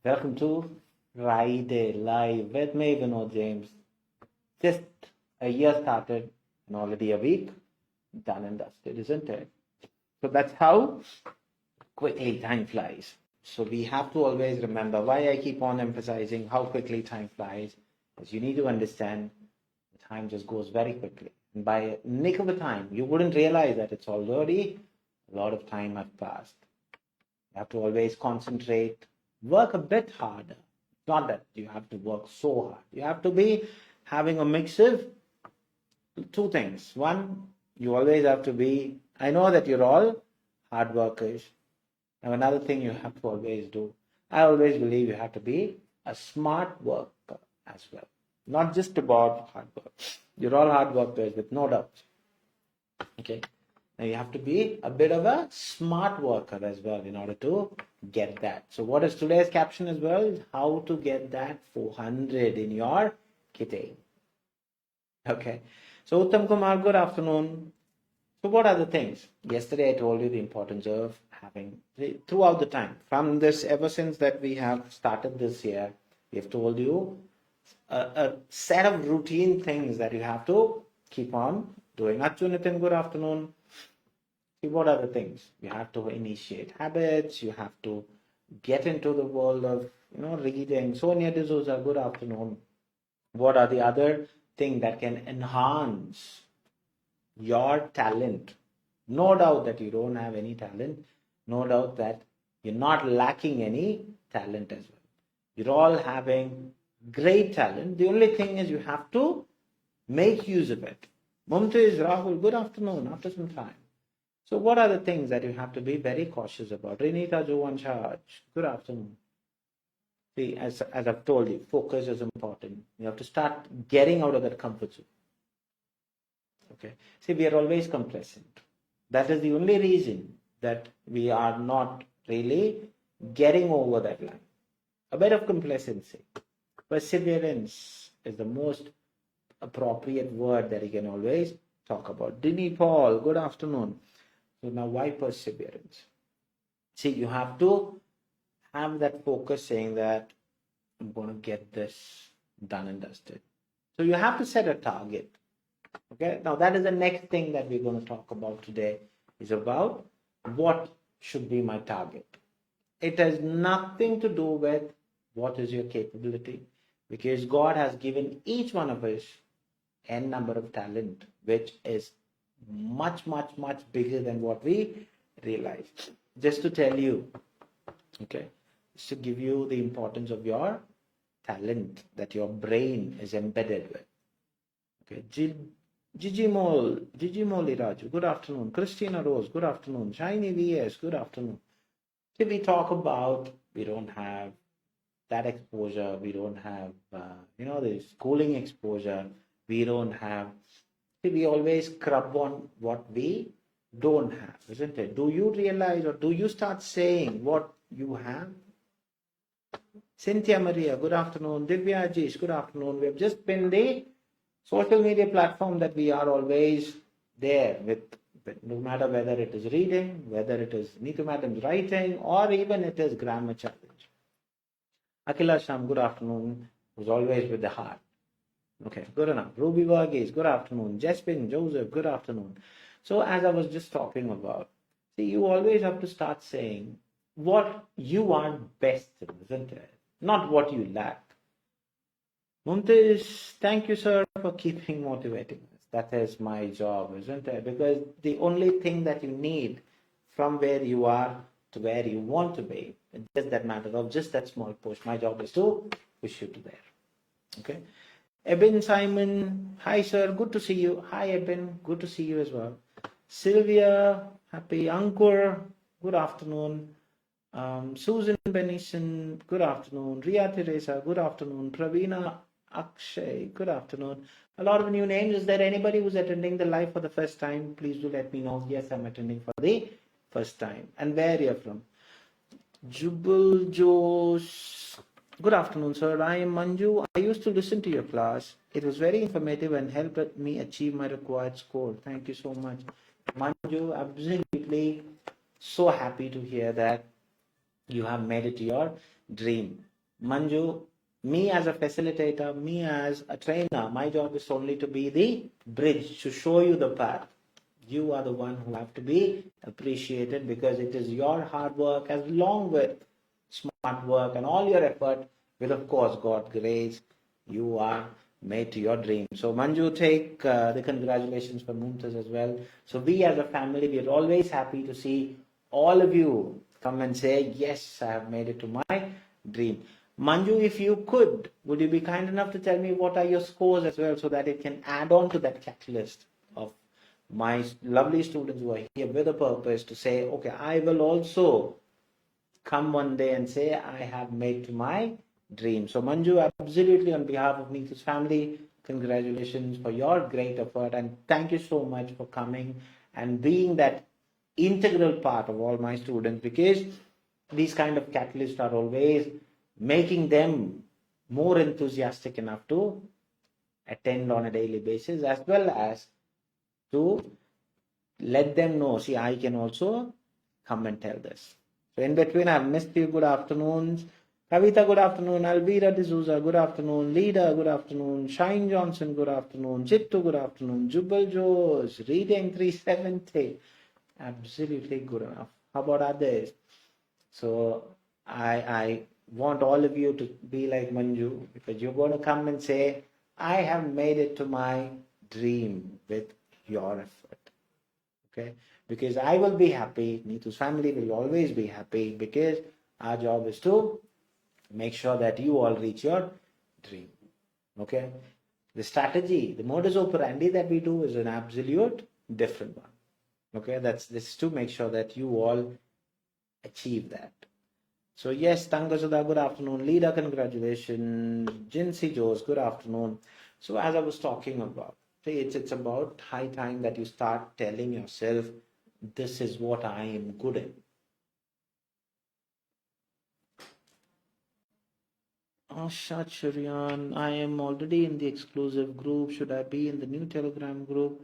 Welcome to Friday Live with me, Vinod James. Just a year started and already a week done and dusted, isn't it? So that's how quickly time flies. So we have to always remember why I keep on emphasizing how quickly time flies, is you need to understand the time just goes very quickly. And by a nick of a time, you wouldn't realize that it's already a lot of time has passed. You have to always concentrate, work a bit harder. Not that you have to work so hard. You have to be having a mix of two things. One, you always have to be, I know that you're all hard workers. Now, another thing you have to always do, I always believe you have to be a smart worker as well. Not just about hard work. You're all hard workers with no doubt. Okay. Now you have to be a bit of a smart worker as well in order to get that. So what is today's caption as well? How to get that 400 in your kitty. Okay. So Uttam Kumar, good afternoon. So what are the things? Yesterday I told you the importance of having, throughout the time, from this, ever since that we have started this year, we have told you a set of routine things that you have to keep on doing. Achu Nitin, good afternoon. See, what are the things? You have to initiate habits. You have to get into the world of, reading. Sonia D'Souza, good afternoon. What are the other things that can enhance your talent? No doubt that you don't have any talent. No doubt that you're not lacking any talent as well. You're all having great talent. The only thing is you have to make use of it. Mumtaz, Rahul, good afternoon after some time. So what are the things that you have to be very cautious about? Renita Joan Charge, good afternoon. See, as I've told you, focus is important. You have to start getting out of that comfort zone. Okay. See, we are always complacent. That is the only reason that we are not really getting over that line. A bit of complacency. Perseverance is the most appropriate word that you can always talk about. Dini Paul, good afternoon. So now why perseverance? See, you have to have that focus saying that I'm going to get this done and dusted. So you have to set a target. Okay. Now that is the next thing that we're going to talk about today, is about what should be my target. It has nothing to do with what is your capability, because God has given each one of us n number of talent, which is much bigger than what we realize. Just to tell you, okay, just to give you the importance of your talent that your brain is embedded with. Okay, Gigi Raju, good afternoon. Christina Rose, good afternoon. Shiny VS, good afternoon. See, we talk about, we don't have that exposure, we don't have the schooling exposure, we don't have. See, we always crab on what we don't have, isn't it? Do you realize, or do you start saying what you have? Cynthia Maria, good afternoon. Divya Ajish, good afternoon. We have just been the social media platform that we are always there with, no matter whether it is reading, whether it is Neethu Madam's writing, or even it is grammar challenge. Akila Sham, good afternoon, who's always with the heart. Okay, good enough. Ruby Varghese, good afternoon. Jespin Joseph, good afternoon. So as I was just talking about, see, you always have to start saying what you are best in, isn't it? Not what you lack. Mumtaz, thank you, sir, for keeping motivating us. That is my job, isn't it? Because the only thing that you need from where you are to where you want to be, it's just that matter of just that small push. My job is to push you to there. Okay. Eben Simon, hi sir, good to see you. Hi Eben, good to see you as well. Sylvia, happy. Ankur, good afternoon. Susan Benison, good afternoon. Ria Teresa, good afternoon. Pravina Akshay, good afternoon. A lot of new names. Is there anybody who's attending the live for the first time? Please do let me know. Yes, I'm attending for the first time. And where you're from. Jubal Josh, good afternoon, sir. I am Manju. I used to listen to your class. It was very informative and helped me achieve my required score. Thank you so much. Manju, absolutely so happy to hear that you have made it your dream Manju, me as a facilitator, me as a trainer, my job is only to be the bridge, to show you the path. You are the one who have to be appreciated, because it is your hard work, as long with smart work and all your effort, will of course God's grace, you are made to your dream. So Manju, take the congratulations for Neethus as well. So we as a family, we are always happy to see all of you come and say, yes, I have made it to my dream. Manju, if you could, would you be kind enough to tell me what are your scores as well, so that it can add on to that checklist of my lovely students who are here with a purpose to say, okay, I will also come one day and say, I have made to my dream. So Manju, absolutely on behalf of Neethus family, congratulations for your great effort, and thank you so much for coming and being that integral part of all my students, because these kind of catalysts are always making them more enthusiastic enough to attend on a daily basis, as well as to let them know, see, I can also come and tell this. So in between, I've missed you. Good afternoons. Kavita, good afternoon. Alvira D'Souza, good afternoon. Leader, good afternoon. Shine Johnson, good afternoon. Chittu, good afternoon. Jubal Joes, reading 370. Absolutely good enough. How about others? So I want all of you to be like Manju, because you're going to come and say, I have made it to my dream with your effort. Okay? Because I will be happy, Neethus family will always be happy, because our job is to make sure that you all reach your dream. Okay? The strategy, the modus operandi that we do is an absolute different one. Okay? This is to make sure that you all achieve that. So yes, Tangasudha, good afternoon. Leader, congratulations. Jinsi Jose, good afternoon. So as I was talking about, it's about high time that you start telling yourself, this is what I am good at. Asha Churyan, I am already in the exclusive group. Should I be in the new Telegram group?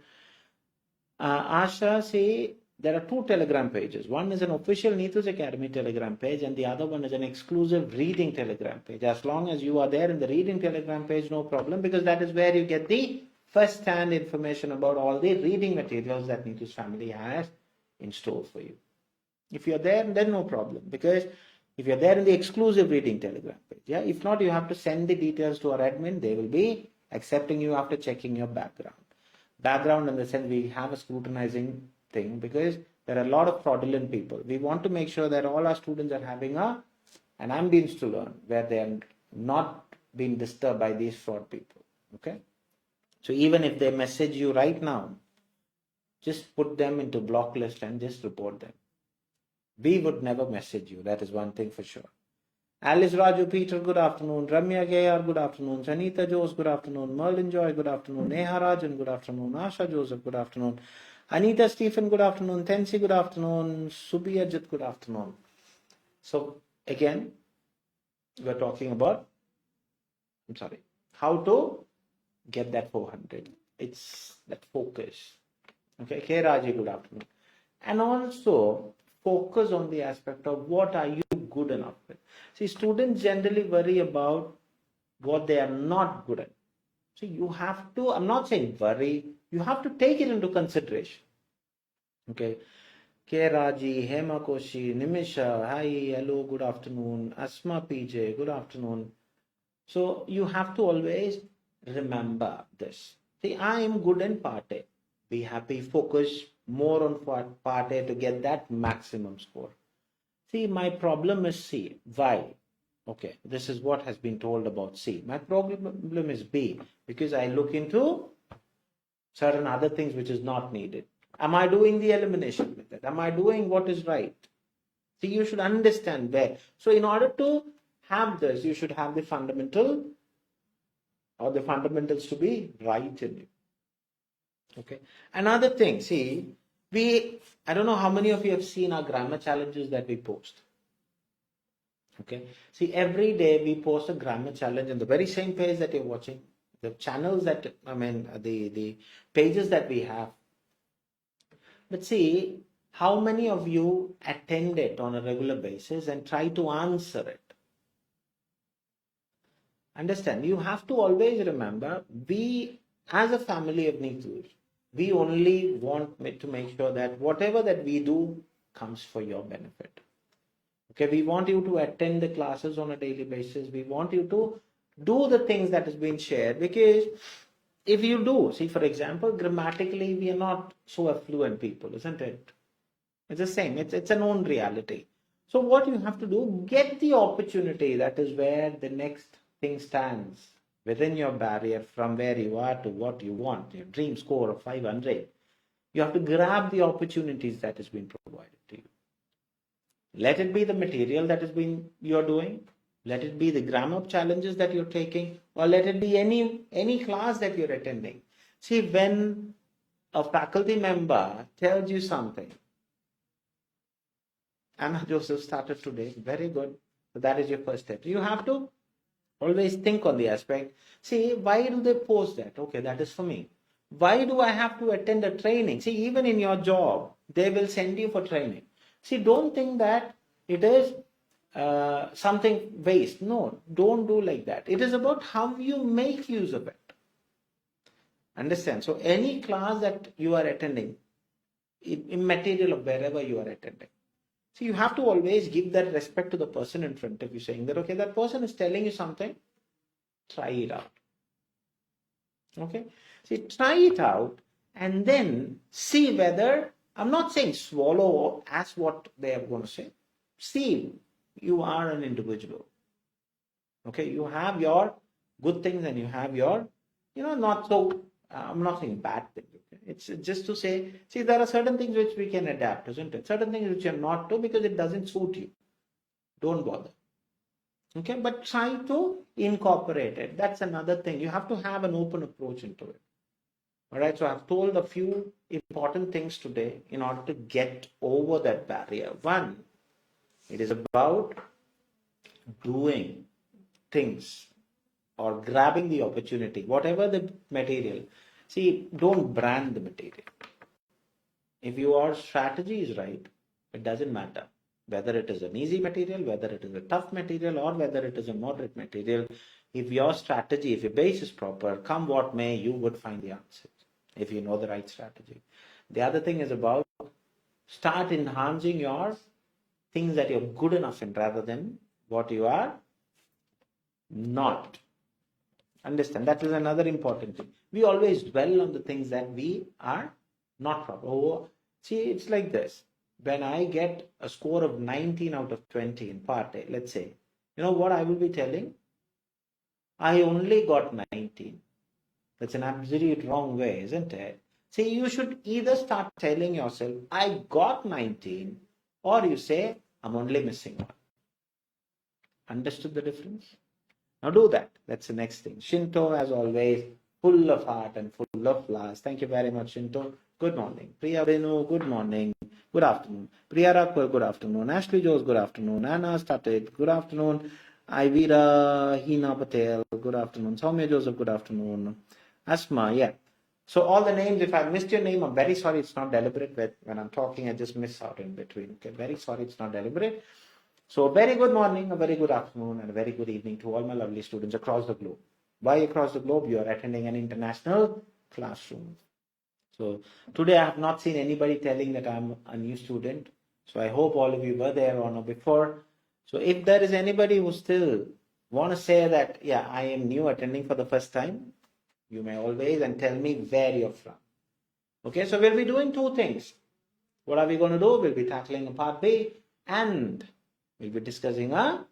Asha, say there are two Telegram pages. One is an official Neethus Academy Telegram page, and the other one is an exclusive reading Telegram page. As long as you are there in the reading Telegram page, no problem, because that is where you get the first-hand information about all the reading materials that Neethus family has in store for you. If you're there, then no problem, because if you're there in the exclusive reading Telegram page, yeah. If not, you have to send the details to our admin. They will be accepting you after checking your background. Background in the sense, we have a scrutinizing thing, because there are a lot of fraudulent people. We want to make sure that all our students are having an ambience to learn, where they are not being disturbed by these fraud people. Okay. So even if they message you right now, just put them into block list and just report them. We would never message you. That is one thing for sure. Alice Raju Peter, good afternoon. Ramya Gayar, good afternoon. Sanita Jose, good afternoon. Merlin Joy, good afternoon. Neha Rajan, good afternoon. Asha Joseph, good afternoon. Anita Stephen, good afternoon. Tensi, good afternoon. Subhiyajit, good afternoon. So again, we're talking about, how to get that 400. It's that focus. Okay, K. Raji, good afternoon. And also focus on the aspect of what are you good enough with. See, students generally worry about what they are not good at. So you have to, I'm not saying worry, you have to take it into consideration. Okay. K. Raji, Hema Koshi, Nimisha, hi, hello, good afternoon. Asma PJ, good afternoon. So you have to always remember this. See, I am good in part A. Be happy, focus more on part A to get that maximum score. See, my problem is C. Why? Okay, this is what has been told about C. My problem is B, because I look into certain other things which is not needed. Am I doing the elimination method? Am I doing what is right? See, you should understand where. So in order to have this, you should have the fundamental or the fundamentals to be right in you. Okay. Another thing, see, I don't know how many of you have seen our grammar challenges that we post. Okay. See, every day we post a grammar challenge on the very same page that you're watching, the channels that, the pages that we have. But see, how many of you attend it on a regular basis and try to answer it? Understand, you have to always remember, we as a family of Neethus, we only want to make sure that whatever that we do comes for your benefit. Okay, we want you to attend the classes on a daily basis. We want you to do the things that has been shared, because if you do, see, for example, grammatically, we are not so affluent people, isn't it? It's the same. It's a known reality. So what you have to do, get the opportunity. That is where the next thing stands within your barrier from where you are to what you want, your dream score of 500. You have to grab the opportunities that has been provided to you. Let it be the material that has been you're doing. Let it be the grammar challenges that you're taking, or let it be any class that you're attending. See, when a faculty member tells you something, Anna Joseph started today, very good. So that is your first step. You have to always think on the aspect. See, why do they post that? Okay, that is for me. Why do I have to attend a training? See, even in your job, they will send you for training. See, don't think that it is something waste. No, don't do like that. It is about how you make use of it. Understand? So any class that you are attending, immaterial of wherever you are attending. So you have to always give that respect to the person in front of you, saying that, okay, that person is telling you something, try it out. Okay? See, try it out and then see whether, I'm not saying swallow as what they are going to say. See, you are an individual. Okay? You have your good things and you have your, not so, I'm not saying bad things. It's just to say, see, there are certain things which we can adapt, isn't it? Certain things which are not to, because it doesn't suit you. Don't bother. Okay, but try to incorporate it. That's another thing. You have to have an open approach into it. All right, so I've told a few important things today in order to get over that barrier. One, it is about doing things or grabbing the opportunity, whatever the material. See, don't brand the material. If your strategy is right, it doesn't matter whether it is an easy material, whether it is a tough material, or whether it is a moderate material. If your strategy, if your base is proper, come what may, you would find the answers if you know the right strategy. The other thing is about start enhancing your things that you're good enough in rather than what you are not. Understand? That is another important thing. We always dwell on the things that we are not proper. Oh, see, it's like this. When I get a score of 19 out of 20 in part A, let's say, you know what I will be telling? I only got 19. That's an absolute wrong way, isn't it? See, you should either start telling yourself, I got 19, or you say, I'm only missing one. Understood the difference? Now do that. That's the next thing. Shinto, as always, full of heart and full of flowers. Thank you very much, Shinto. Good morning. Priya Renu, good morning. Good afternoon. Priya Rakwal, good afternoon. Ashley Jones, good afternoon. Anna started, good afternoon. Ivira Hina Patel, good afternoon. Soumya Joseph, good afternoon. Asma, yeah. So all the names, if I missed your name, I'm very sorry. It's not deliberate. But when I'm talking, I just miss out in between. Okay, very sorry. It's not deliberate. So a very good morning, a very good afternoon, and a very good evening to all my lovely students across the globe. Why across the globe? You are attending an international classroom. So today I have not seen anybody telling that I'm a new student. So I hope all of you were there or not before. So if there is anybody who still want to say that, yeah, I am new attending for the first time, you may always and tell me where you're from. Okay, so we'll be doing two things. What are we going to do? We'll be tackling a part B and we'll be discussing a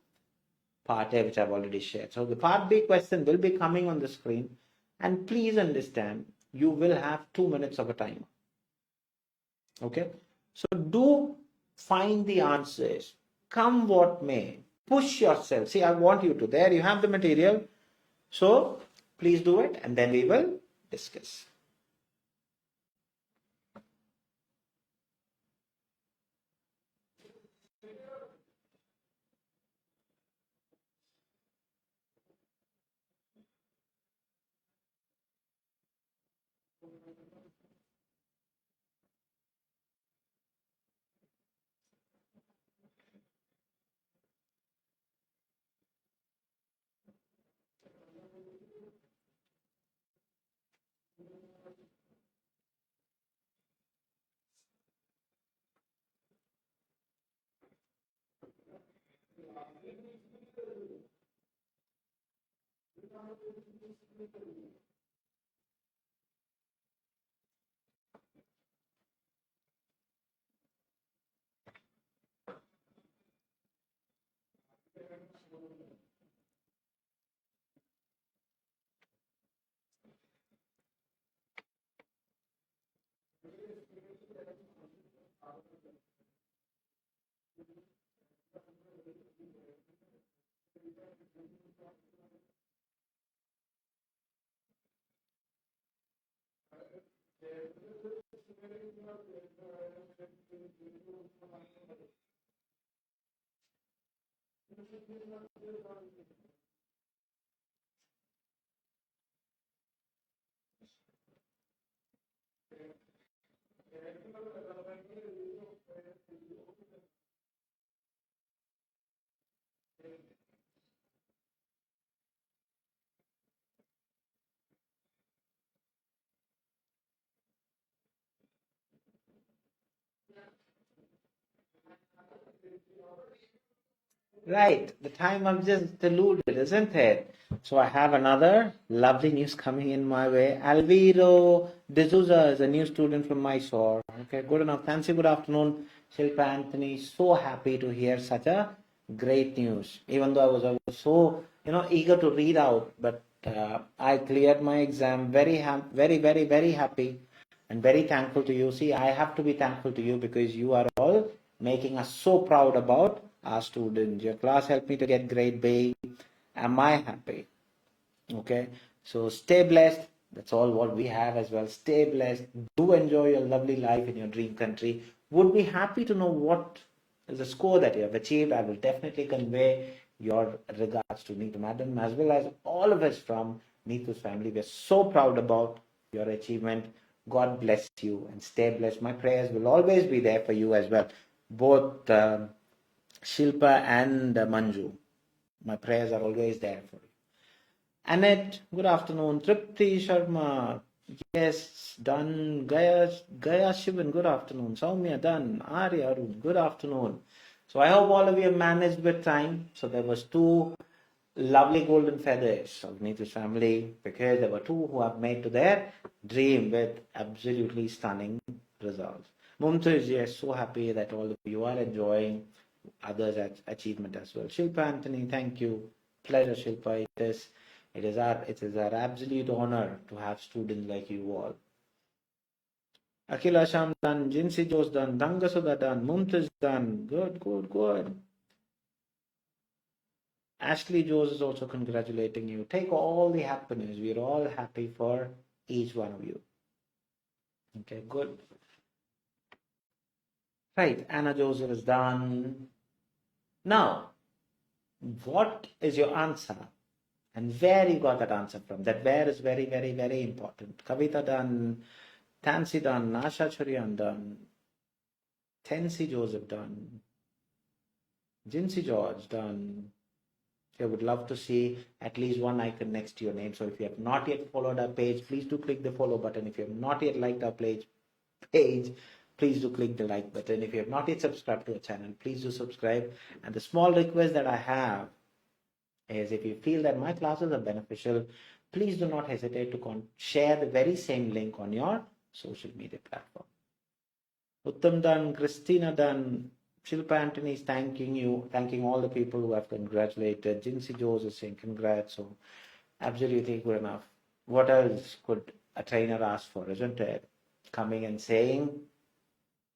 part A, which I've already shared. So the part B question will be coming on the screen. And please understand, you will have 2 minutes of a timer. Okay? So do find the answers. Come what may. Push yourself. See, I want you to. There you have the material. So please do it and then we will discuss. Right, the time I've just alluded, isn't it? So I have another lovely news coming in my way. Alviro D'Souza is a new student from Mysore. Okay, good enough. Fancy good afternoon, 𝐶𝐶 Anthony. So happy to hear such a great news. Even though I was so eager to read out, but I cleared my exam. Very happy and very thankful to you. See, I have to be thankful to you because you are all making us so proud about our students. Your class helped me to get grade B. Am I happy? Okay, so stay blessed. That's all what we have as well. Stay blessed. Do enjoy your lovely life in your dream country. Would be happy to know what is the score that you have achieved. I will definitely convey your regards to Neethu Madam as well as all of us from Neethu's family. We are so proud about your achievement. God bless you and stay blessed. My prayers will always be there for you as well. Both Shilpa and Manju. My prayers are always there for you. Annette, good afternoon. Tripti Sharma, yes, done. Gaya Shivan, good afternoon. Soumya, done. Arya Arun, good afternoon. So I hope all of you have managed with time. So there was two lovely golden feathers of Neethu's family because there were two who have made to their dream with absolutely stunning results. Mumtaz, yes, so happy that all of you are enjoying others' achievement as well. Shilpa Anthony, thank you. Pleasure, Shilpa. It is our absolute honor to have students like you all. Akila Sham done, Jinsi Jos done, Dangasuda done, Mumtaz done. Good. Ashley Jose is also congratulating you. Take all the happiness. We're all happy for each one of you. Okay, good. Right, Anna Joseph is done. Now, what is your answer? And where you got that answer from? That where is very important. Kavita done, Tansi done, Asha Churian done, Tensi Joseph done, Jinsi George done. I would love to see at least one icon next to your name. So if you have not yet followed our page, please do click the follow button. If you have not yet liked our page, please do click the like button. If you have not yet subscribed to our channel, please do subscribe. And the small request that I have is if you feel that my classes are beneficial, please do not hesitate to share the very same link on your social media platform. Uttam Dan, Christina Dan, Shilpa Anthony is thanking all the people who have congratulated. Jinsi Jose is saying congrats. So absolutely good enough. What else could a trainer ask for, isn't it? Coming and saying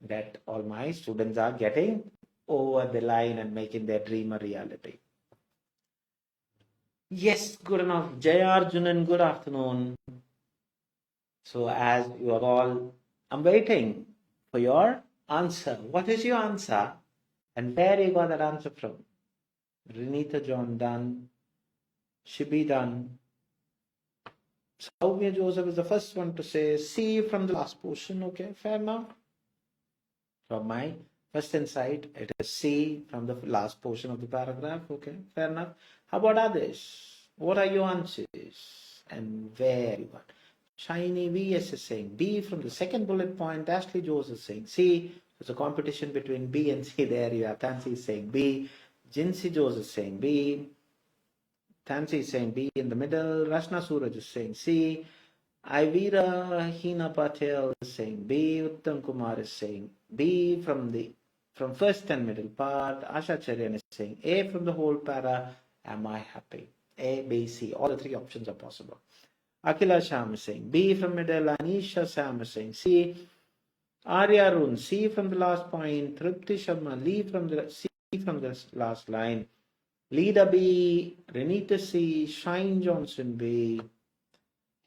that all my students are getting over the line and making their dream a reality. Yes, good enough. Jayarjunan, good afternoon. So as you are all, I'm waiting for your answer. What is your answer? And where you got that answer from? Renita John done. Shibi done. Soumya Joseph is the first one to say C from the last portion. Okay, fair enough. From my first insight, it is C from the last portion of the paragraph. Okay, fair enough. How about others? What are your answers? And where you got? Shiny VS is saying B from the second bullet point. Ashley Joseph is saying C. There's a competition between B and C there. You have Tansy saying B. Jinsi Jose is saying B. Tansy is saying B in the middle. Rashna Suraj is saying C. Ivira Hina Patel is saying B. Uttam Kumar is saying B from first and middle part. Asha Charyan is saying A from the whole para. Am I happy? A, B, C. All the three options are possible. Akila Sham is saying B from middle. Anisha Sam is saying C. Arya Arun C from the last point. Tripti Sharma C from the last line. Lida B. Renita C. Shine Johnson B.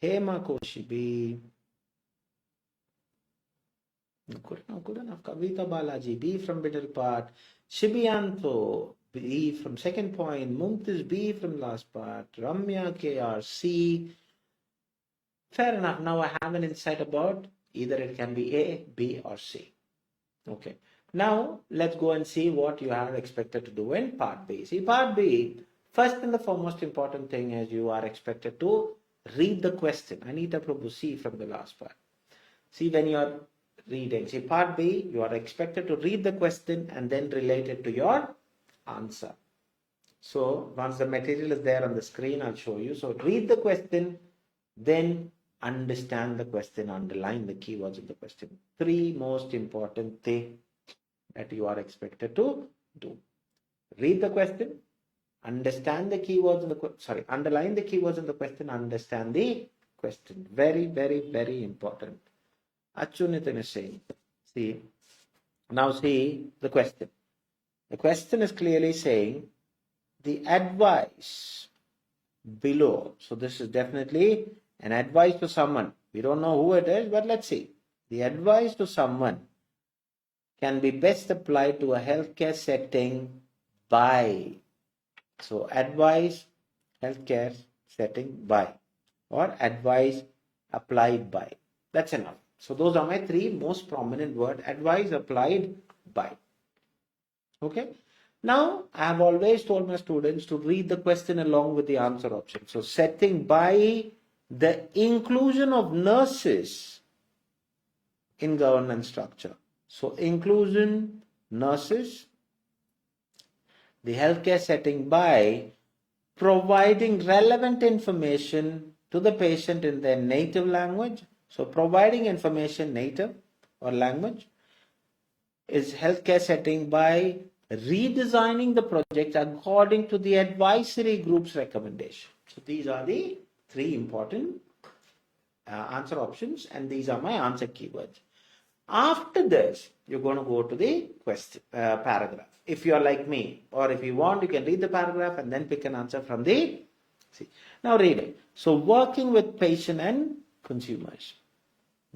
Hema Koshi B. Good enough. Kavita Balaji B from middle part. Shibianto B from second point. Mumtiz B from last part. Ramya KR C. Fair enough. Now I have an insight about either it can be A, B or C. Okay. Now let's go and see what you are expected to do in part B. See, part B, first and the foremost important thing is you are expected to read the question. Anita Prabhu C from the last part. See, when you are reading, see part B, you are expected to read the question and then relate it to your answer. So once the material is there on the screen, I'll show you. So read the question, then understand the question, underline the keywords in the question. Three most important things that you are expected to do. Read the question, understand the keywords in the underline the keywords in the question, understand the question. Very, very, very important. Achunitan is saying, see the question. The question is clearly saying the advice below. So this is definitely an advice to someone. We don't know who it is, but let's see. The advice to someone can be best applied to a healthcare setting by. So advice, healthcare setting by, or advice applied by. That's enough. So those are my three most prominent words. Advice applied by. Okay. Now, I have always told my students to read the question along with the answer option. So setting by the inclusion of nurses in governance structure. So inclusion, nurses, the healthcare setting by providing relevant information to the patient in their native language. So providing information native or language is healthcare setting by redesigning the project according to the advisory group's recommendation. So these are the three important answer options, and these are my answer keywords. After this, you're going to go to the question paragraph. If you are like me, or if you want, you can read the paragraph and then pick an answer from the. See, now read it. So working with patient and consumers.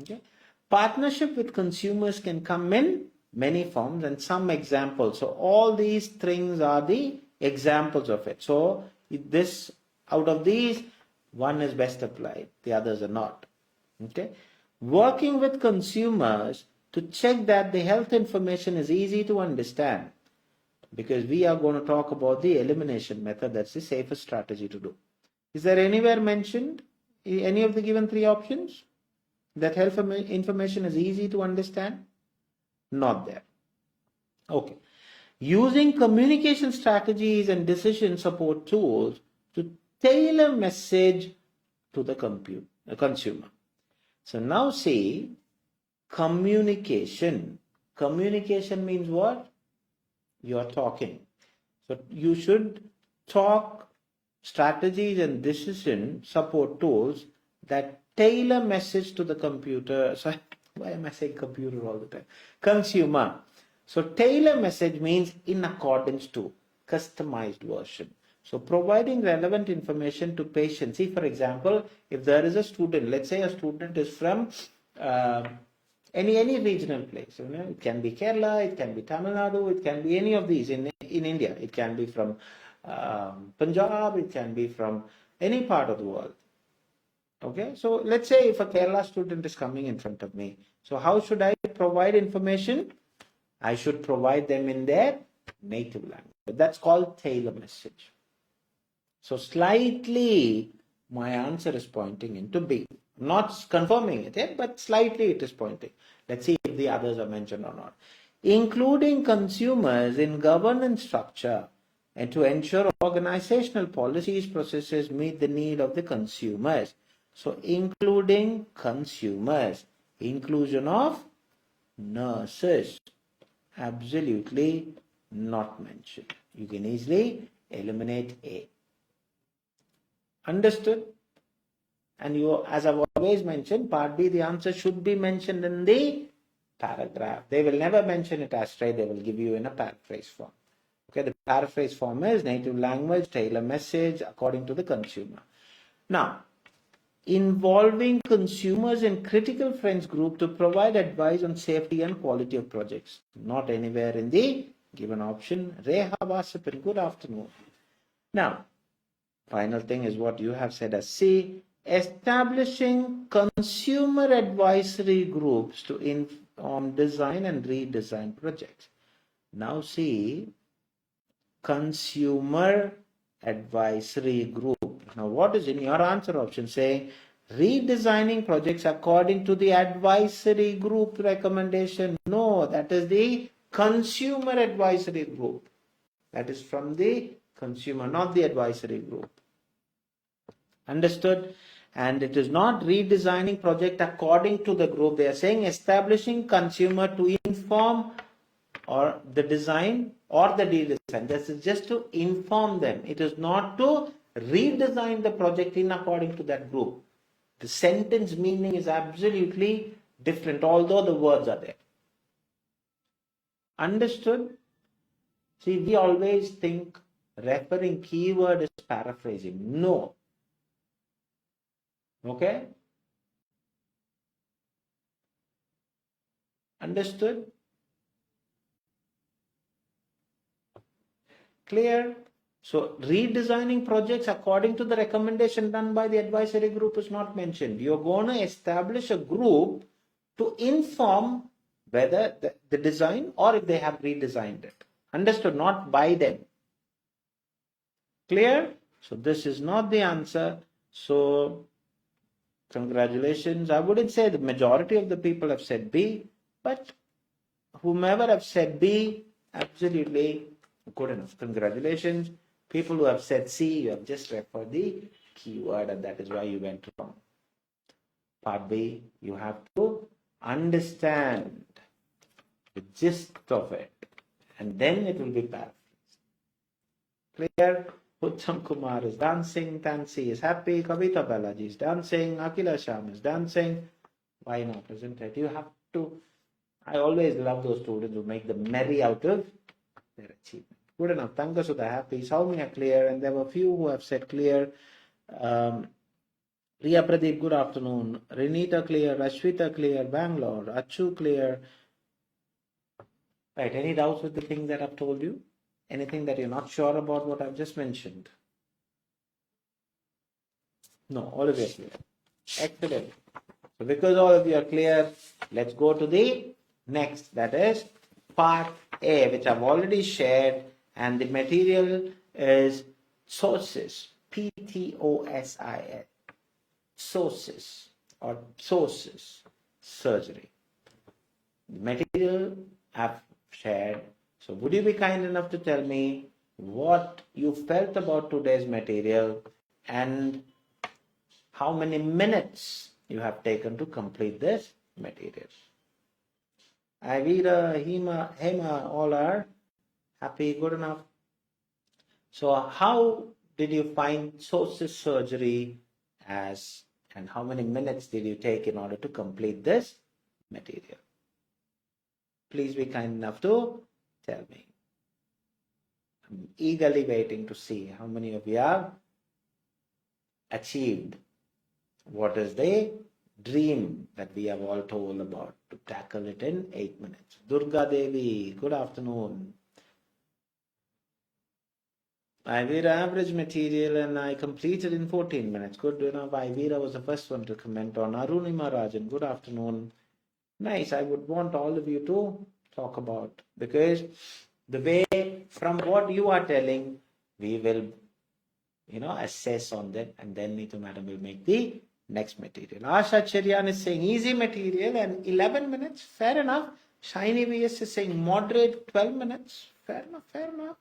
Okay, partnership with consumers can come in many forms and some examples. So all these things are the examples of it. So this, out of these, one is best applied, the others are not. Okay, working with consumers to check that the health information is easy to understand, because we are going to talk about the elimination method. That's the safest strategy to do. Is there anywhere mentioned any of the given three options that health information is easy to understand? Not there. Okay. Using communication strategies and decision support tools to tailor message to the consumer. So now see, communication. Communication means what? You are talking. So you should talk strategies and decision support tools that tailor message to the computer. Sorry, why am I saying computer all the time? Consumer. So tailor message means in accordance to, customized version. So providing relevant information to patients. See, for example, if there is a student, let's say a student is from any regional place. You know, it can be Kerala, it can be Tamil Nadu, it can be any of these in India. It can be from Punjab, it can be from any part of the world. Okay, so let's say if a Kerala student is coming in front of me, so how should I provide information? I should provide them in their native language. That's called tailor message. So slightly my answer is pointing into B. I'm not confirming it yet, but slightly it is pointing. Let's see if the others are mentioned or not. Including consumers in governance structure and to ensure organizational policies, processes meet the need of the consumers. So including consumers, inclusion of nurses, absolutely not mentioned. You can easily eliminate A. Understood? And you, as I've always mentioned, part B, the answer should be mentioned in the paragraph. They will never mention it as straight, they will give you in a paraphrase form. Okay, the paraphrase form is native language, tailor message according to the consumer. Now, involving consumers in critical friends group to provide advice on safety and quality of projects. Not anywhere in the given option. Reha Vasipin, good afternoon. Now, final thing is what you have said as C. Establishing consumer advisory groups to inform design and redesign projects. Now see, consumer advisory group. Now what is in your answer option saying? Redesigning projects according to the advisory group recommendation. No, that is the consumer advisory group. That is from the consumer, not the advisory group. Understood? And it is not redesigning project according to the group. They are saying establishing consumer to inform or the design or the redesign. This is just to inform them. It is not to redesign the project in according to that group. The sentence meaning is absolutely different, although the words are there. Understood? See, we always think referring keyword is paraphrasing. No. Okay? Understood? Clear? So, redesigning projects according to the recommendation done by the advisory group is not mentioned. You're going to establish a group to inform whether the design or if they have redesigned it. Understood? Not by them. Clear? So, this is not the answer. So, congratulations. I wouldn't say the majority of the people have said B, but whomever have said B, absolutely good enough. Congratulations. People who have said C, you have just referred the keyword and that is why you went wrong. Part B, you have to understand the gist of it and then it will be paraphrased. Clear? Uttam Kumar is dancing, Tansy is happy, Kavita Balaji is dancing, Akila Sham is dancing. Why not, isn't it? You have to, I always love those students who make the merry out of their achievement. Good enough. Tanga Sudha happy, Soumya clear, and there were a few who have said clear. Riya Pradeep, good afternoon. Renita clear, Rashwita clear, Bangalore, Achu clear. Right, any doubts with the things that I've told you? Anything that you're not sure about what I've just mentioned? No, all of you are clear. Excellent. So because all of you are clear, let's go to the next, that is part A, which I've already shared, and the material is ptosis, P-T-O-S-I-S, ptosis or ptosis surgery. The material I've shared. So would you be kind enough to tell me what you felt about today's material and how many minutes you have taken to complete this material? Ivira, Hema, all are happy, good enough. So how did you find ptosis surgery as, and how many minutes did you take in order to complete this material? Please be kind enough to tell me. I'm eagerly waiting to see how many of you have achieved what is the dream that we have all told about, to tackle it in 8 minutes. Durga Devi, good afternoon. I did average material and I completed in 14 minutes. Good enough. Ivira was the first one to comment on. Arunima Rajan, good afternoon. Nice. I would want all of you to talk about, because the way from what you are telling, we will, assess on that, and then Neethu madam will make the next material. Asha Cherian is saying easy material and 11 minutes. Fair enough. Shiny VS is saying moderate 12 minutes. Fair enough. Fair enough.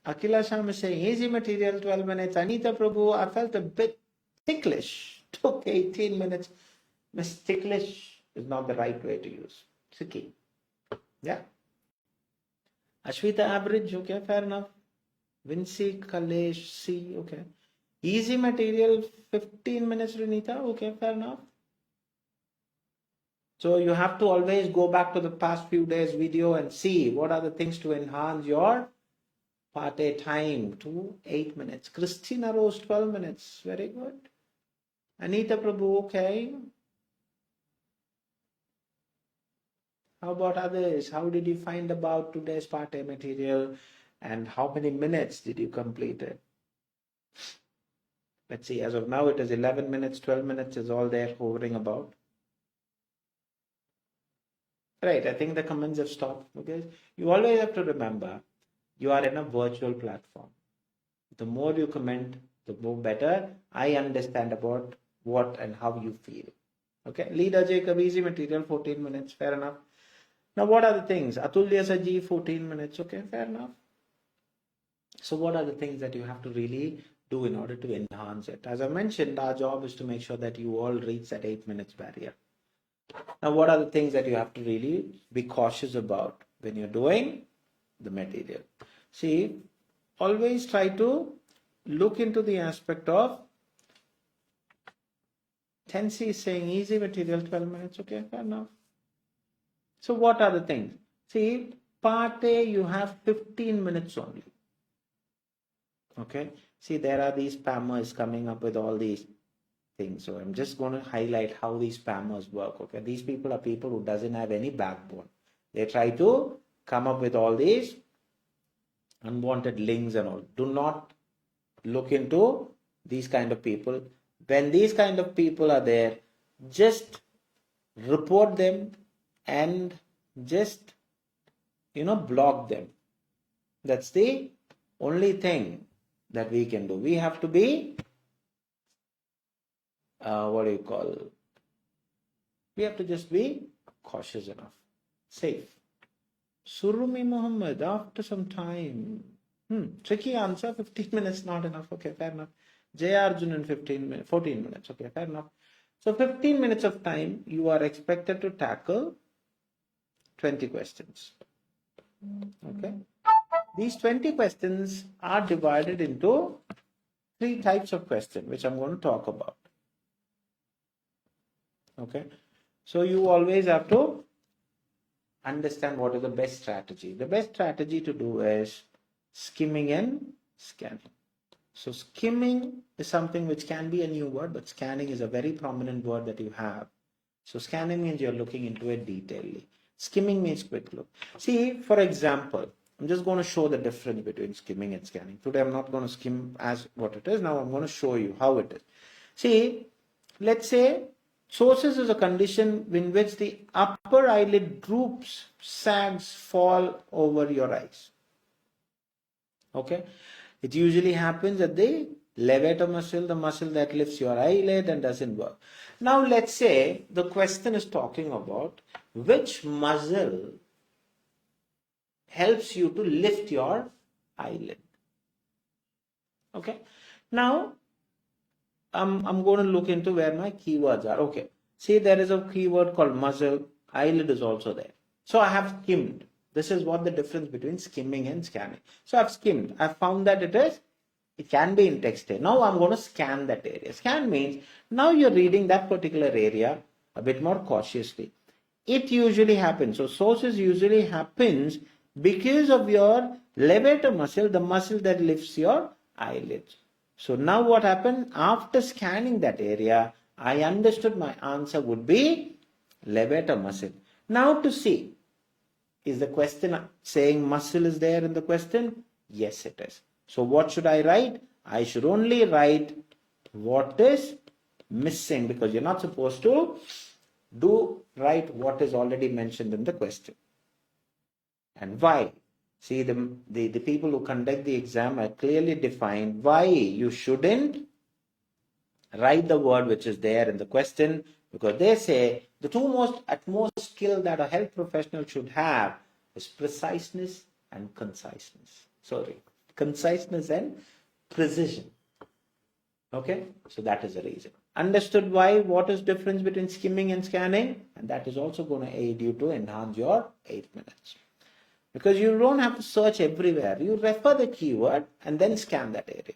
Akila Sham is saying, easy material, 12 minutes. Anita Prabhu, I felt a bit ticklish. Took 18 minutes. Miss ticklish is not the right way to use. Tricky. Yeah. Ashwita average, okay, fair enough. Vinci, Kalesh, C, okay. Easy material, 15 minutes, Renita, okay, fair enough. So you have to always go back to the past few days video and see what are the things to enhance your part A time to 8 minutes. Christina Rose, 12 minutes. Very good. Anita Prabhu, okay. How about others? How did you find about today's part A material and how many minutes did you complete it? Let's see, as of now it is 11 minutes, 12 minutes is all there hovering about. Right, I think the comments have stopped because you always have to remember you are in a virtual platform. The more you comment, the more better I understand about what and how you feel. Okay, leader Jacob, easy material, 14 minutes, fair enough. Now, what are the things? Atulya Saji, 14 minutes, okay, fair enough. So, what are the things that you have to really do in order to enhance it? As I mentioned, our job is to make sure that you all reach that 8 minutes barrier. Now, what are the things that you have to really be cautious about when you're doing the material? See, always try to look into the aspect of Tensi is saying easy material, 12 minutes, okay, fair enough. So what are the things? See, part A, you have 15 minutes only. Okay, see, there are these spammers coming up with all these things. So I'm just going to highlight how these spammers work. Okay, these people are people who doesn't have any backbone. They try to come up with all these unwanted links and all. Do not look into these kind of people. When these kind of people are there, just report them and just, block them. That's the only thing that we can do. We have to be, we have to just be cautious enough, safe. Surumi Muhammad, after some time. Tricky answer, 15 minutes, not enough. Okay, fair enough. J. Arjun in 14 minutes. Okay, fair enough. So 15 minutes of time, you are expected to tackle 20 questions. Okay. These 20 questions are divided into 3 types of questions, which I'm going to talk about. Okay. So you always have to understand what is the best strategy. The best strategy to do is skimming and scanning. So skimming is something which can be a new word, but scanning is a very prominent word that you have. So scanning means you're looking into it detailedly. Skimming means quick look. See, for example, I'm just going to show the difference between skimming and scanning. Today I'm not going to skim as what it is. Now I'm going to show you how it is. See, let's say ptosis is a condition in which the upper eyelid droops, sags, fall over your eyes. Okay. It usually happens at the levator muscle, the muscle that lifts your eyelid and doesn't work. Now let's say the question is talking about which muscle helps you to lift your eyelid. Okay. Now I'm going to look into where my keywords are. Okay. See, there is a keyword called muscle. Eyelid is also there. So I have skimmed. This is what the difference between skimming and scanning. So I've skimmed. I've found that it can be in text here. Now I'm going to scan that area. Scan means now you're reading that particular area a bit more cautiously. It usually happens. So ptosis usually happens because of your levator muscle, the muscle that lifts your eyelids. So now what happened? After scanning that area, I understood my answer would be levator muscle. Now to see, is the question saying muscle is there in the question? Yes, it is. So what should I write? I should only write what is missing, because you're not supposed to write what is already mentioned in the question. And why? See, the people who conduct the exam are clearly defined why you shouldn't write the word which is there in the question, because they say the two utmost skill that a health professional should have is preciseness and conciseness. Sorry. conciseness and precision. Okay, so that is the reason. Understood why? What is difference between skimming and scanning? And that is also going to aid you to enhance your 8 minutes. Because you don't have to search everywhere. You refer the keyword and then scan that area.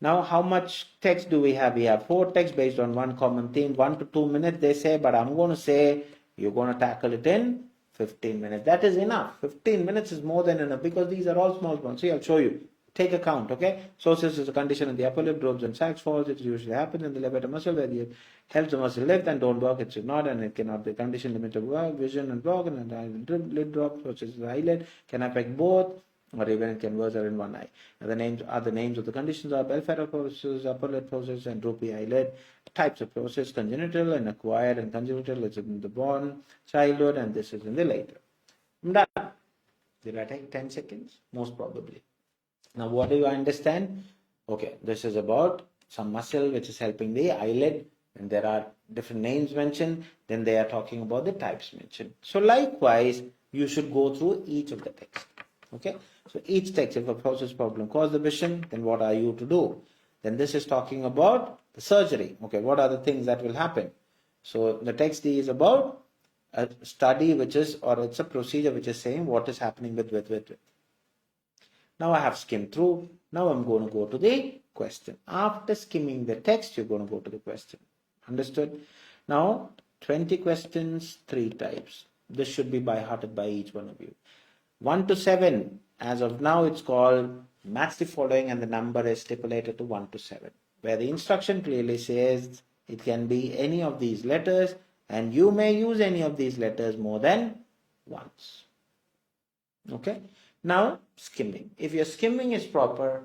Now, how much text do we have? We have 4 texts based on one common theme, 1 to 2 minutes, they say, but I'm going to say you're going to tackle it in 15 minutes. That is enough. 15 minutes is more than enough because these are all small ones. See, I'll show you. Take account, okay? Sources is a condition in the upper lip, drops and sacs falls. It usually happens in the levator muscle where it helps the muscle lift and don't work. It should not, and it cannot be condition limit of work, vision and block, and lid drop, such as the eyelid, can affect both, or even it can worsen in one eye. And the names of the conditions are Belfera process, upper lid process, and droopy eyelid. Types of process: congenital and acquired, and congenital is in the born childhood, and this is in the later. I'm done. Did I take 10 seconds? Most probably. Now, what do you understand? Okay, this is about some muscle which is helping the eyelid, and there are different names mentioned. Then they are talking about the types mentioned. So likewise, you should go through each of the texts. Okay, so each text, if a process problem causes the vision, then what are you to do? Then this is talking about the surgery. Okay, what are the things that will happen? So the text D is about a study which is, or it's a procedure which is saying what is happening with. Now I have skimmed through. Now I'm going to go to the question. After skimming the text, you're going to go to the question. Understood? Now, 20 questions, 3 types. This should be by hearted by each one of you. 1 to 7, as of now, it's called match the following, and the number is stipulated to 1 to 7, where the instruction clearly says it can be any of these letters, and you may use any of these letters more than once. Okay? Now, skimming. If your skimming is proper,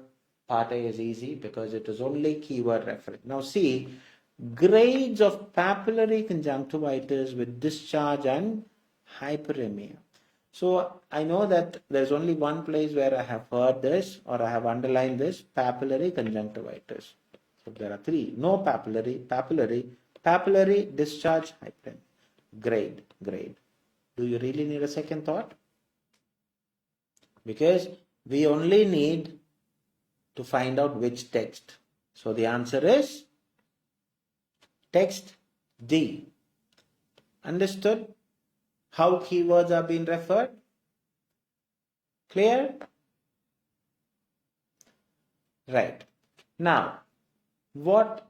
part A is easy because it is only keyword referring. Now see, grades of papillary conjunctivitis with discharge and hyperemia. So I know that there's only one place where I have heard this, or I have underlined this, papillary conjunctivitis. So there are 3. No papillary, discharge, hyperemia. Grade. Do you really need a second thought? Because we only need to find out which text. So the answer is text D. Understood how keywords are being referred? Clear? Right. Now, what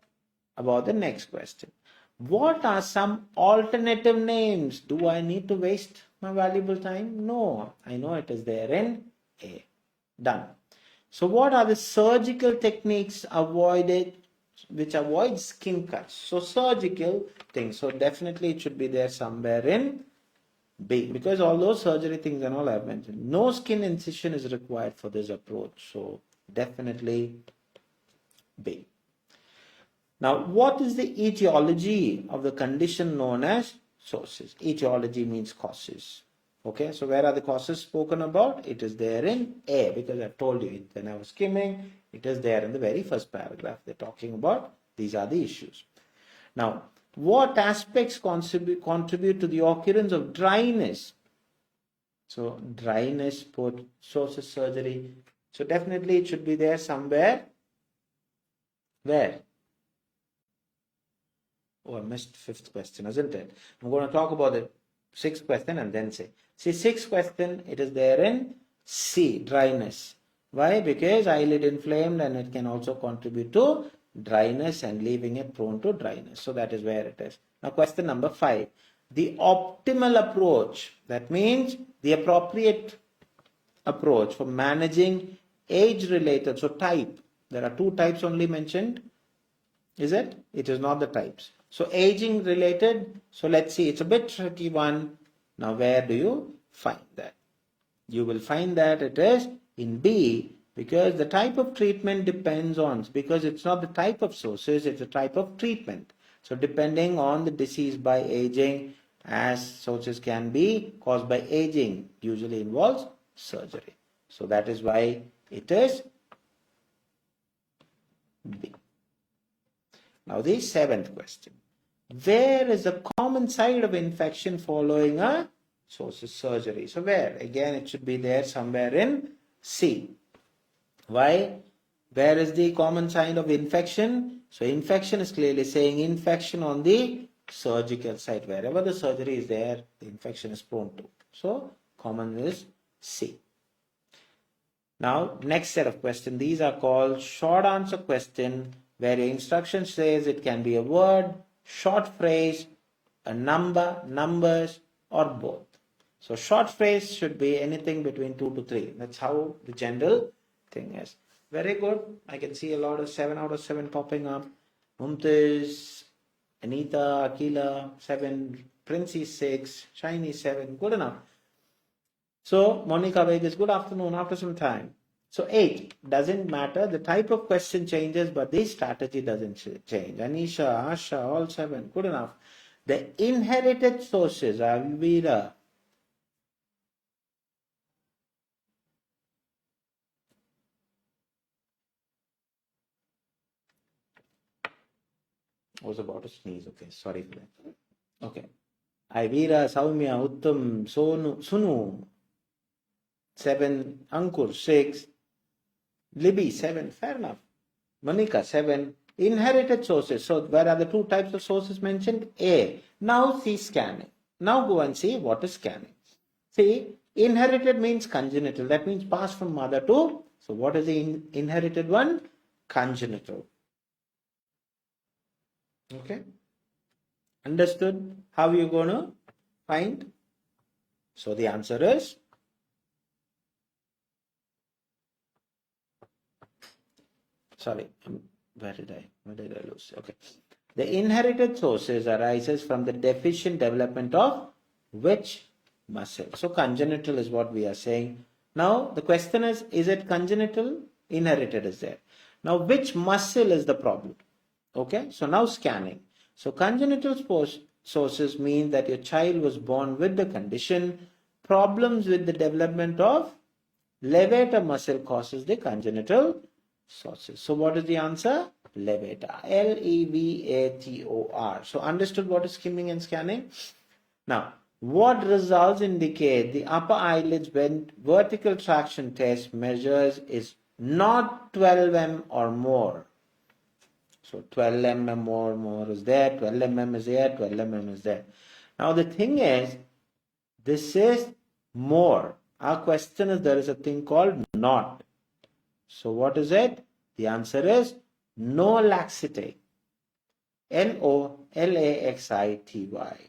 about the next question? What are some alternative names? Do I need to waste my valuable time? No, I know it is there in A. Done. So what are the surgical techniques which avoid skin cuts? So surgical things. So definitely it should be there somewhere in B, because all those surgery things and all I have mentioned. No skin incision is required for this approach. So definitely B. Now, what is the etiology of the condition known as psoas? Etiology means causes. Okay, so where are the causes spoken about? It is there in A, because I've told you when I was skimming, it is there in the very first paragraph. They're talking about these are the issues. Now, what aspects contribute to the occurrence of dryness? So, dryness, psoas surgery. So, definitely it should be there somewhere. Where? Oh, I missed 5th question, isn't it? I'm going to talk about the 6th question and then say. See, 6th question, it is there in C, dryness. Why? Because eyelid inflamed, and it can also contribute to dryness and leaving it prone to dryness. So that is where it is. Now, question number 5. The optimal approach, that means the appropriate approach for managing age-related, so type. There are 2 types only mentioned. Is it? It is not the types. So aging related, so let's see, it's a bit tricky one. Now where do you find that? You will find that it is in B, because the type of treatment depends on, because it's not the type of psoas, it's a type of treatment. So depending on the disease by aging, as psoas can be caused by aging, usually involves surgery. So that is why it is B. Now the 7th question. Where is the common site of infection following a psoas surgery? So where? Again, it should be there somewhere in C. Why? Where is the common sign of infection? So infection is clearly saying infection on the surgical site. Wherever the surgery is there, the infection is prone to. So common is C. Now, next set of questions. These are called short answer question, where the instruction says it can be a word, short phrase, a number, numbers, or both. So short phrase should be anything between 2 to 3. That's how the general thing is. Very good. I can see a lot of 7 out of 7 popping up. Neethus, Anita, Akila, 7, Princey 6, Shiny 7. Good enough. So Monica Vegas, good afternoon after some time. So 8, doesn't matter. The type of question changes, but the strategy doesn't change. Anisha, Asha, all 7. Good enough. The inherited sources are Vida. I was about to sneeze. Okay, sorry for that. Okay. Ivira, Saumya, Uttam, Sunu, 7, Ankur, 6, Libby, 7, fair enough. Monica, 7, inherited sources. So where are the 2 types of sources mentioned? A. Now see scanning. Now go and see what is scanning. See, inherited means congenital. That means passed from mother to. So what is the inherited one? Congenital. Okay. Understood how you're going to find? So the answer is sorry, where did I lose? Okay. The inherited sources arises from the deficient development of which muscle? So congenital is what we are saying. Now the question is it congenital? Inherited is there. Now which muscle is the problem? Okay, so now scanning. So congenital sources mean that your child was born with the condition. Problems with the development of levator muscle causes the congenital sources. So what is the answer? Levator. Levator. So understood what is skimming and scanning? Now, what results indicate the upper eyelids when vertical traction test measures is not 12 mm or more? So 12 mm more is there, 12 mm is there, 12 mm is there. Now the thing is, this is more. Our question is there is a thing called not. So what is it? The answer is no laxity. Nolaxity.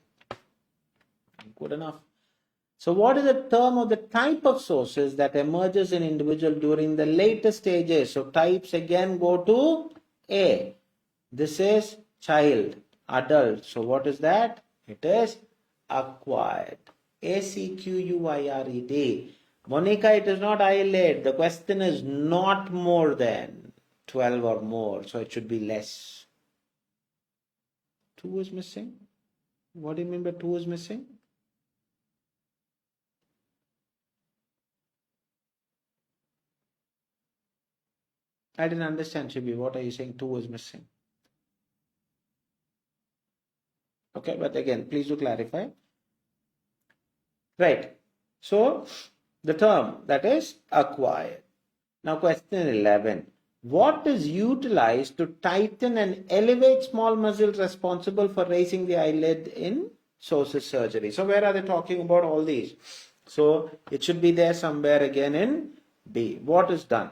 Good enough. So what is the term of the type of sources that emerges in individual during the later stages? So types again go to A. This is child, adult. So what is that? It is acquired. ACQUIRED. Monica, it is not eyelid. The question is not more than 12 or more. So it should be less. 2 is missing. What do you mean by 2 is missing? I didn't understand, Chibi. What are you saying? 2 is missing. Okay, but again, please do clarify. Right. So, the term that is acquired. Now, question 11. What is utilized to tighten and elevate small muscles responsible for raising the eyelid in sources surgery? So, where are they talking about all these? So, it should be there somewhere again in B. What is done?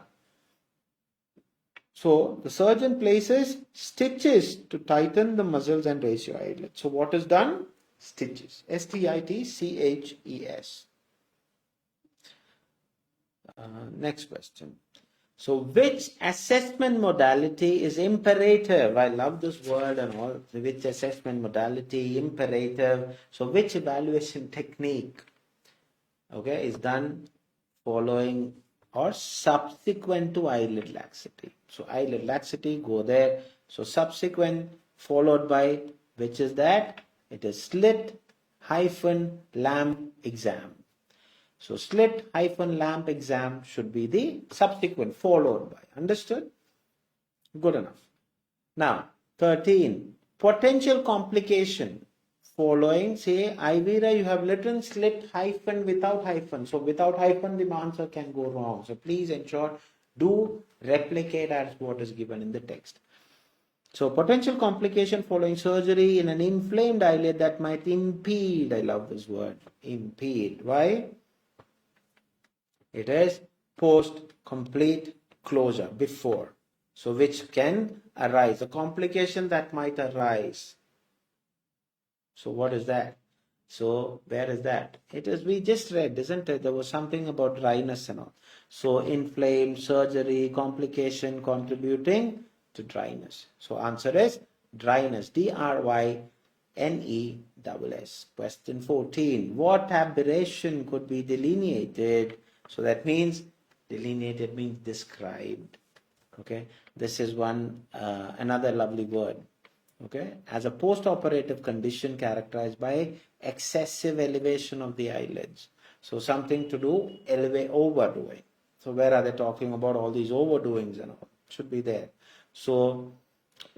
So the surgeon places stitches to tighten the muscles and raise your eyelid. So what is done? Stitches. STITCHES. Next question. So which assessment modality is imperative? I love this word and all. Which assessment modality, imperative. So which evaluation technique, okay, is done following or subsequent to eyelid laxity? So eyelid laxity, go there. So subsequent followed by, which is that? It is slit-lamp exam. So slit-lamp exam should be the subsequent followed by. Understood? Good enough. Now, 13. Potential complication following, say, Ivira, you have written slit hyphen without hyphen. So without hyphen, the answer can go wrong. So please ensure Do replicate as what is given in the text. So potential complication following surgery in an inflamed eyelid that might impede, I love this word, impede. Why? It is post-complete closure, before. So which can arise, a complication that might arise. So what is that? So where is that? It is, we just read, isn't it? There was something about dryness and all. So inflamed, surgery, complication contributing to dryness. So answer is dryness, DRYNESS. Question 14. What aberration could be delineated? So that means delineated means described. Okay, this is one another lovely word. Okay, as a post-operative condition characterized by excessive elevation of the eyelids. So something to do overdoing. So where are they talking about all these overdoings and all? Should be there. So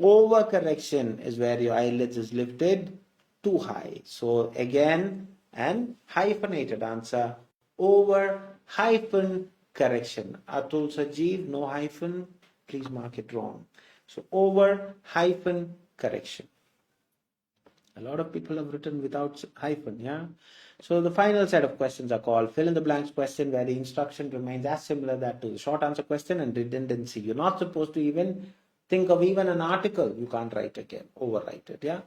overcorrection is where your eyelids is lifted too high. So again, an hyphenated answer, over hyphen correction. Atul Sajeev, no hyphen, please mark it wrong. So over hyphen correction. A lot of people have written without hyphen, yeah? So the final set of questions are called fill in the blanks question, where the instruction remains as similar that to the short answer question and redundancy. You're not supposed to even think of even an article. You can't write again, overwrite it, yeah?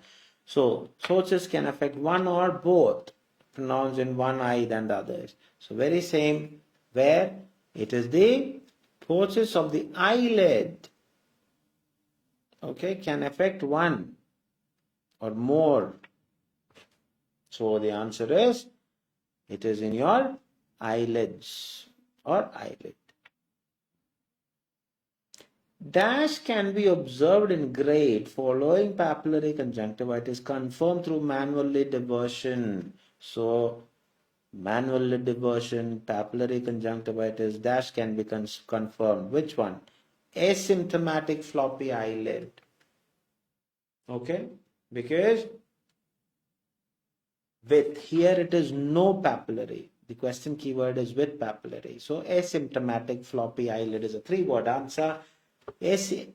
So sources can affect one or both pronouns in one eye than the others. So very same, where it is the process of the eyelid, okay, can affect one or more. So the answer is, it is in your eyelids or eyelid. Dash can be observed in grade following papillary conjunctivitis confirmed through manual lid eversion. So manual lid eversion, papillary conjunctivitis, dash can be confirmed. Which one? Asymptomatic floppy eyelid. Okay, because with here it is no papillary. The question keyword is with papillary. So asymptomatic floppy eyelid is a 3-word answer. ASYMPTOMATIC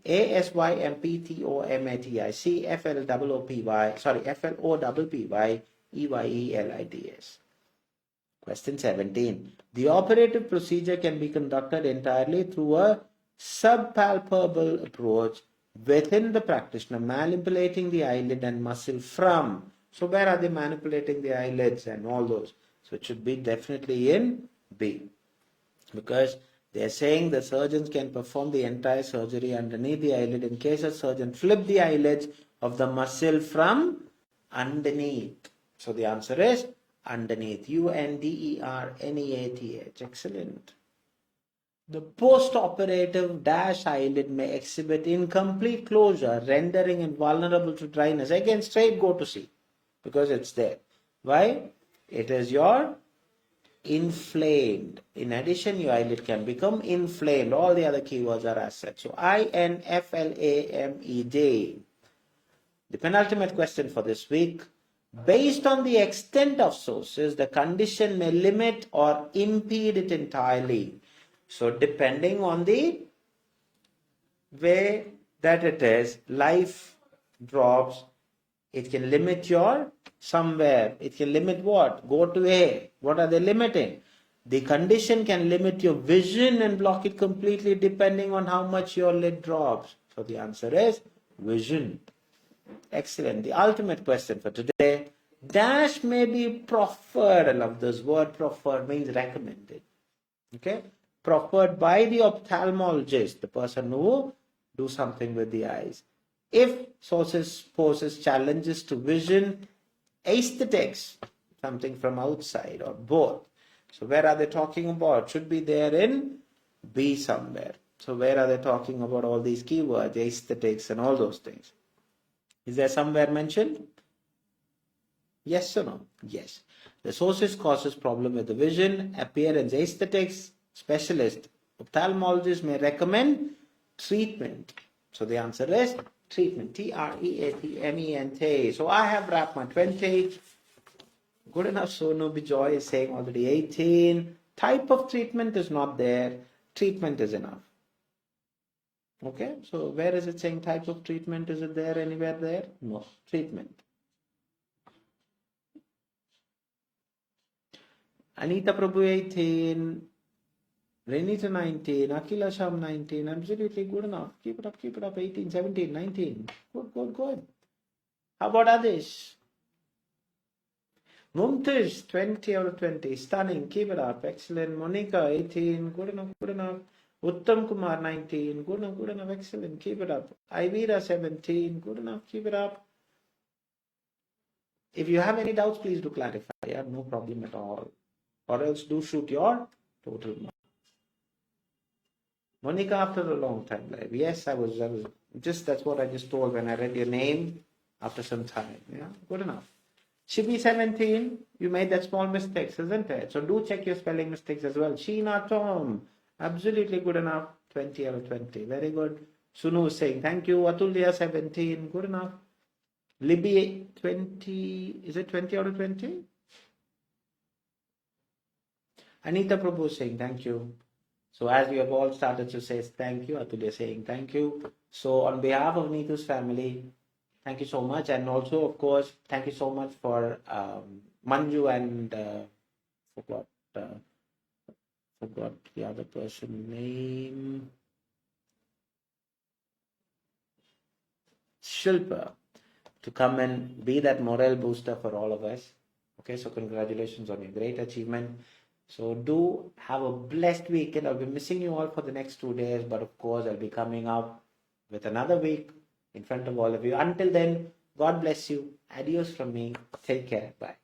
Question 17. The operative procedure can be conducted entirely through a subpalpable approach within the practitioner, manipulating the eyelid and muscle from. So where are they manipulating the eyelids and all those? So it should be definitely in B, because they are saying the surgeons can perform the entire surgery underneath the eyelid in case a surgeon flip the eyelids of the muscle from underneath. So the answer is underneath. UNDERNEATH. Excellent. The post-operative dash eyelid may exhibit incomplete closure, rendering it vulnerable to dryness. Again, straight go to C, because it's there. Why? It is your inflamed. In addition, your eyelid can become inflamed. All the other keywords are as such. So INFLAMED. The penultimate question for this week. Based on the extent of sources, the condition may limit or impede it entirely. So depending on the way that it is, life drops, it can limit your somewhere. It can limit what? Go to A. What are they limiting? The condition can limit your vision and block it completely depending on how much your lid drops. So the answer is vision. Excellent. The ultimate question for today. Dash may be proffered. I love this word. Proffered means recommended. Okay. Proffered by the ophthalmologist, the person who do something with the eyes. If sources poses challenges to vision, aesthetics, something from outside or both. So where are they talking about? Should be there in B somewhere. So where are they talking about all these keywords, aesthetics and all those things? Is there somewhere mentioned? Yes or no? Yes. The sources causes problem with the vision, appearance, aesthetics. Specialist, ophthalmologist may recommend treatment. So the answer is treatment. TREATMENT. So I have wrapped my 20. Good enough. Sonu Bijoy is saying already 18. Type of treatment is not there. Treatment is enough. Okay, so where is it saying type of treatment? Is it there anywhere there? No, treatment. Anita Prabhu 18, Renita 19, Akila Sham 19, absolutely good enough. Keep it up, 18, 17, 19. Good. How about Adish? Mumtaz, 20 out of 20. Stunning, keep it up. Excellent. Monica, 18, good enough. Uttam Kumar, 19, good enough, excellent. Keep it up. Ivira, 17, good enough, keep it up. If you have any doubts, please do clarify. Yeah, no problem at all. Or else do shoot your total mark. Monica, after a long time live. Yes, I was just, that's what I just told when I read your name after some time. Yeah, good enough. Shibi 17, you made that small mistakes, isn't it? So do check your spelling mistakes as well. Sheena Tom, absolutely good enough. 20 out of 20. Very good. Sunu is saying thank you. Atulya 17, good enough. Libby 20, is it 20 out of 20? Anita Prabhu saying thank you. So as we have all started to say thank you, Atulya saying thank you. So on behalf of Neethus family, thank you so much. And also, of course, thank you so much for Manju and forgot the other person name. Shilpa, to come and be that morale booster for all of us. Okay, so congratulations on your great achievement. So do have a blessed weekend. I'll be missing you all for the next 2 days, but of course I'll be coming up with another week in front of all of you. Until then, God bless you. Adios from me. Take care. Bye.